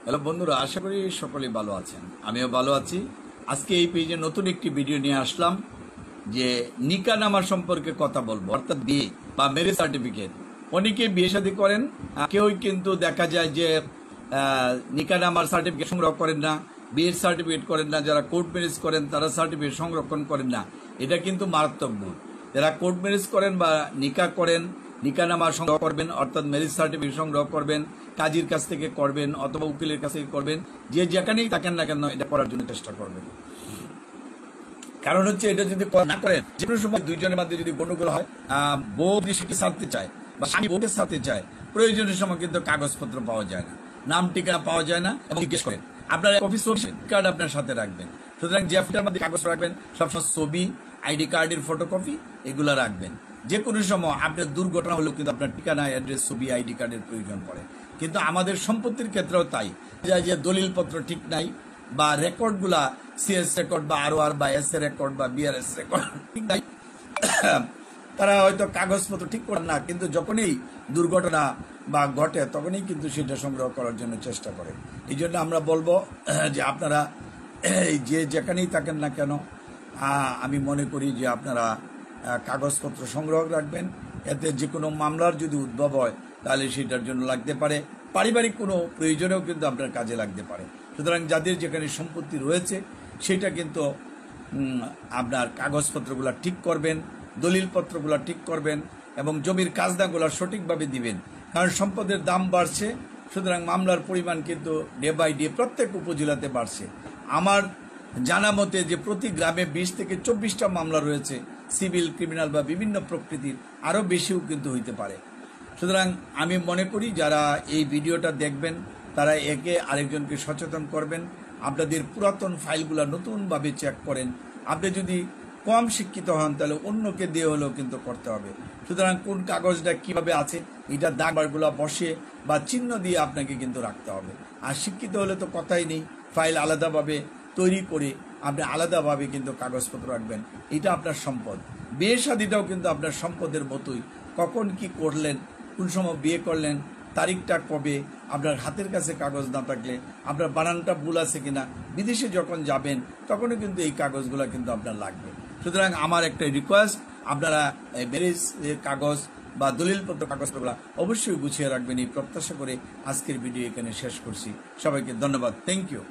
Hello বন্ধুরা, আশা করি সকলেই ভালো আছেন। আমিও ভালো আছি। আজকে এই পেজে নতুন একটি ভিডিও নিয়ে আসলাম যে নিকা নামা সম্পর্কে কথা বলবো, অর্থাৎ বিয়ে বা ম্যারেজ সার্টিফিকেট। অনেকে বিয়ে শাদী করেন, কেউই কিন্তু দেখা যায় যে নিকা নামার সার্টিফিকেট সংগ্রহ করেন না, বিয়ের সার্টিফিকেট করেন না। যারা কোর্ট ম্যারেজ করেন তারা সার্টিফিকেট সংরক্ষণ করেন না। এটা কিন্তু মারাত্মক ভুল। যারা কোর্ট ম্যারেজ করেন বা নিকা করেন, নিকানামা সংগ্রহ করবেন, অর্থাৎ ম্যারেজ সার্টিফিকেট সংগ্রহ করবেন, কাজীর কাছ থেকে করবেন অথবা উকিলের কাছ থেকে করবেন। যে যেখানেই থাকেন না কেন এটা করার জন্য চেষ্টা করবেন। কারণ হচ্ছে এটা যদি না করেন, যে কোনো সময় দুইজনের মধ্যে যদি গন্ডগোল হয়, বউ সেটি ছাড়তে চায় বা স্বামী বউকে ছাড়তে চায়, প্রয়োজনের সময় কিন্তু কাগজপত্র পাওয়া যায় না, নাম ঠিকানা পাওয়া যায় না। এবং জিজ্ঞেস করেন আপনার অফিস কার্ড আপনার সাথে রাখবেন। সুতরাং যে আপনার মধ্যে কাগজ রাখবেন, সবসময় ছবি, আইডি কার্ডের ফটোকপি এগুলো রাখবেন। যে কোনো সময় আপনার দুর্ঘটনা হলেও কিন্তু আপনার ঠিকানা, অ্যাড্রেস, ছবি, আইডি কার্ডের প্রয়োজন পড়ে। কিন্তু আমাদের সম্পত্তির ক্ষেত্রেও তাই, যে দলিলপত্র ঠিক নাই বা রেকর্ডগুলা সিএস রেকর্ড বা আর বা এস রেকর্ড বা বিআরএস রেকর্ড ঠিক নাই, তারা হয়তো কাগজপত্র ঠিক করেন না, কিন্তু যখনই দুর্ঘটনা বা ঘটে তখনই কিন্তু সেটা সংগ্রহ করার জন্য চেষ্টা করে। এই জন্য আমরা বলবো যে আপনারা যে যেখানেই থাকেন না কেন, আমি মনে করি যে আপনারা কাগজপত্র সংগ্রহ রাখবেন। এতে যে কোনো মামলার যদি উদ্ভব হয় তাহলে সেটার জন্য লাগতে পারে, পারিবারিক কোনো প্রয়োজনেও কিন্তু আপনার কাজে লাগতে পারে। সুতরাং যাদের যেখানে সম্পত্তি রয়েছে সেটা কিন্তু আপনার কাগজপত্রগুলো ঠিক করবেন, দলিলপত্রগুলো ঠিক করবেন এবং জমির কাজদাগুলো সঠিকভাবে দিবেন। কারণ সম্পদের দাম বাড়ছে, সুতরাং মামলার পরিমাণ কিন্তু ডে বাই ডে প্রত্যেক উপজেলাতে বাড়ছে। আমার জানা মতে যে প্রতি গ্রামে 20 থেকে 24টা মামলা রয়েছে, সিভিল, ক্রিমিনাল বা বিভিন্ন প্রকৃতির, আরও বেশিও কিন্তু হইতে পারে। সুতরাং আমি মনে করি যারা এই ভিডিওটা দেখবেন তারা একে আরেকজনকে সচেতন করবেন। আপনাদের পুরাতন ফাইলগুলো নতুনভাবে চেক করেন। আপনি যদি কম শিক্ষিত হন তাহলে অন্যকে দিয়ে হলেও কিন্তু করতে হবে। সুতরাং কোন কাগজটা কিভাবে আছে এটা দাগবারগুলো বসে বা চিহ্ন দিয়ে আপনাকে কিন্তু রাখতে হবে। আর শিক্ষিত হলে তো কথাই নেই, ফাইল আলাদাভাবে তৈরি করে আপনি আলাদাভাবে কিন্তু কাগজপত্র রাখবেন। এটা আপনার সম্পদ। বিয়ে শাদীটাও কিন্তু আপনার সম্পদের মতোই। কখন কি করলেন, কোন সময় বিয়ে করলেন, তারিখটা কবে, আপনার হাতের কাছে কাগজ না থাকলে আপনার বানানটা ভুল আছে কিনা, বিদেশে যখন যাবেন তখনও কিন্তু এই কাগজগুলো কিন্তু আপনার লাগবে। সুতরাং আমার একটা রিকোয়েস্ট, আপনারা ম্যারেজ কাগজ বা দলিলপত্র কাগজগুলো অবশ্যই গুছিয়ে রাখবেন। এই প্রত্যাশা করে আজকের ভিডিও এখানে শেষ করছি। সবাইকে ধন্যবাদ। Thank you.